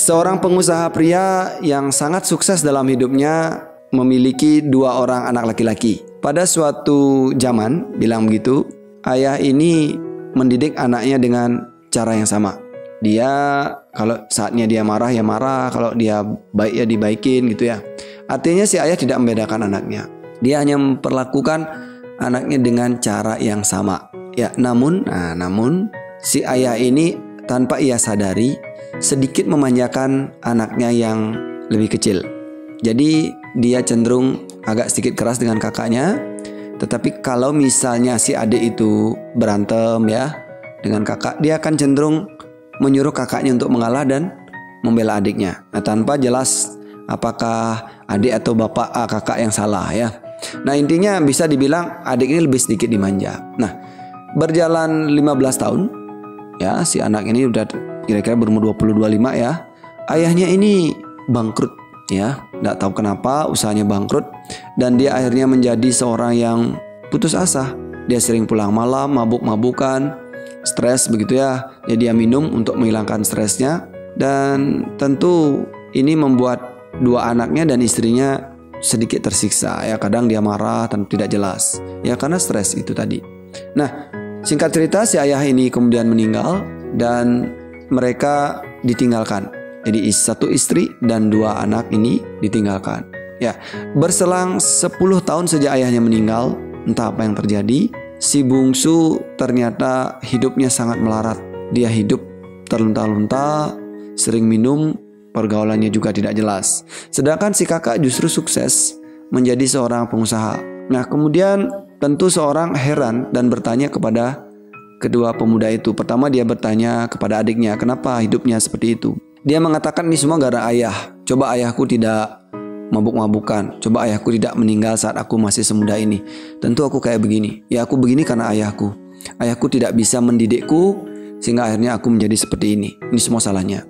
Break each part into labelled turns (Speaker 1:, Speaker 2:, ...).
Speaker 1: Seorang pengusaha pria yang sangat sukses dalam hidupnya memiliki 2 orang anak laki-laki. Pada suatu zaman, bilang begitu, ayah ini mendidik anaknya dengan cara yang sama. Dia kalau saatnya dia marah ya marah, kalau dia baik ya dibaikin gitu ya. Artinya si ayah tidak membedakan anaknya. Dia hanya memperlakukan anaknya dengan cara yang sama. Ya, namun si ayah ini tanpa ia sadari sedikit memanjakan anaknya yang lebih kecil. Jadi dia cenderung agak sedikit keras dengan kakaknya. Tetapi kalau misalnya si adik itu berantem ya dengan kakak, dia akan cenderung menyuruh kakaknya untuk mengalah dan membela adiknya. Nah, tanpa jelas apakah adik atau bapak kakak yang salah ya. Nah, intinya bisa dibilang adik ini lebih sedikit dimanja. Nah, berjalan 15 tahun ya, si anak ini udah kira-kira berumur 20-25 ya. Ayahnya ini bangkrut ya, nggak tahu kenapa usahanya bangkrut dan dia akhirnya menjadi seorang yang putus asa. Dia sering pulang malam, mabuk-mabukan, stres begitu ya. Jadi dia minum untuk menghilangkan stresnya dan tentu ini membuat 2 anaknya dan istrinya sedikit tersiksa ya. Kadang dia marah dan tidak jelas ya karena stres itu tadi. Nah, singkat cerita si ayah ini kemudian meninggal dan mereka ditinggalkan. Jadi 1 istri dan 2 anak ini ditinggalkan. Ya, berselang 10 tahun sejak ayahnya meninggal, entah apa yang terjadi, si bungsu ternyata hidupnya sangat melarat. Dia hidup terlunta-lunta, sering minum, pergaulannya juga tidak jelas. Sedangkan si kakak justru sukses menjadi seorang pengusaha. Nah, kemudian tentu seorang heran dan bertanya kepada kedua pemuda itu. Pertama dia bertanya kepada adiknya, kenapa hidupnya seperti itu? Dia mengatakan ini semua gara ayah. Coba ayahku tidak mabuk-mabukan. Coba ayahku tidak meninggal saat aku masih semuda ini. Tentu aku kayak begini. Ya aku begini karena ayahku. Ayahku tidak bisa mendidikku sehingga akhirnya aku menjadi seperti ini. Ini semua salahnya.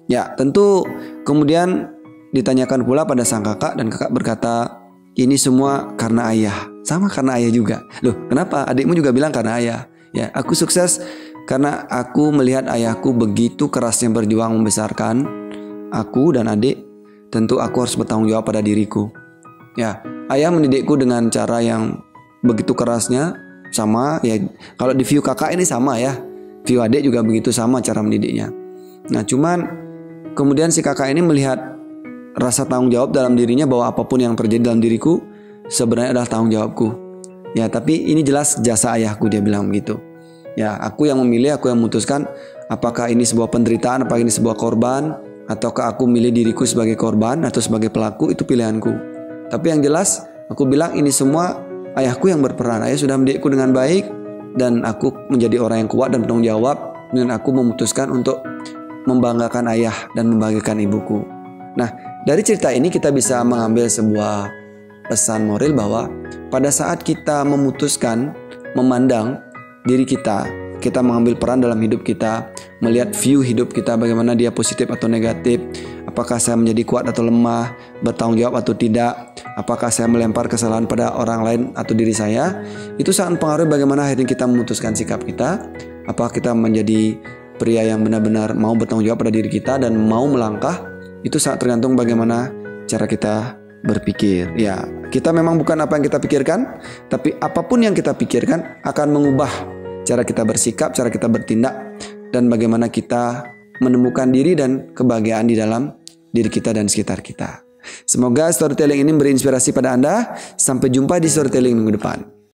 Speaker 1: Ya tentu kemudian ditanyakan pula pada sang kakak dan kakak berkata ini semua karena ayah. Sama karena ayah juga. Loh kenapa? Adikmu juga bilang karena ayah. Ya aku sukses karena aku melihat ayahku begitu kerasnya berjuang membesarkan aku dan adik. Tentu aku harus bertanggung jawab pada diriku. Ya, ayah mendidikku dengan cara yang begitu kerasnya, sama ya. Kalau di view kakak ini sama ya, view adik juga begitu sama cara mendidiknya. Nah, cuman kemudian si kakak ini melihat rasa tanggung jawab dalam dirinya bahwa apapun yang terjadi dalam diriku sebenarnya adalah tanggung jawabku. Ya, tapi ini jelas jasa ayahku, dia bilang begitu. Ya, aku yang memilih, aku yang memutuskan apakah ini sebuah penderitaan, apakah ini sebuah korban, ataukah aku milih diriku sebagai korban atau sebagai pelaku, itu pilihanku. Tapi yang jelas aku bilang ini semua ayahku yang berperan. Ayah sudah mendidikku dengan baik dan aku menjadi orang yang kuat dan bertanggung jawab, dan aku memutuskan untuk membanggakan ayah dan membahagiakan ibuku. Nah, dari cerita ini kita bisa mengambil sebuah pesan moral bahwa pada saat kita memutuskan memandang diri kita mengambil peran dalam hidup kita, melihat view hidup kita bagaimana dia positif atau negatif, apakah saya menjadi kuat atau lemah, bertanggung jawab atau tidak, apakah saya melempar kesalahan pada orang lain atau diri saya, itu sangat mempengaruhi bagaimana akhirnya kita memutuskan sikap kita. Apakah kita menjadi pria yang benar-benar mau bertanggung jawab pada diri kita dan mau melangkah, itu sangat tergantung bagaimana cara kita berpikir. Ya, kita memang bukan apa yang kita pikirkan, tapi apapun yang kita pikirkan akan mengubah cara kita bersikap, cara kita bertindak, dan bagaimana kita menemukan diri dan kebahagiaan di dalam diri kita dan sekitar kita. Semoga storytelling ini berinspirasi pada Anda. Sampai jumpa di storytelling minggu depan.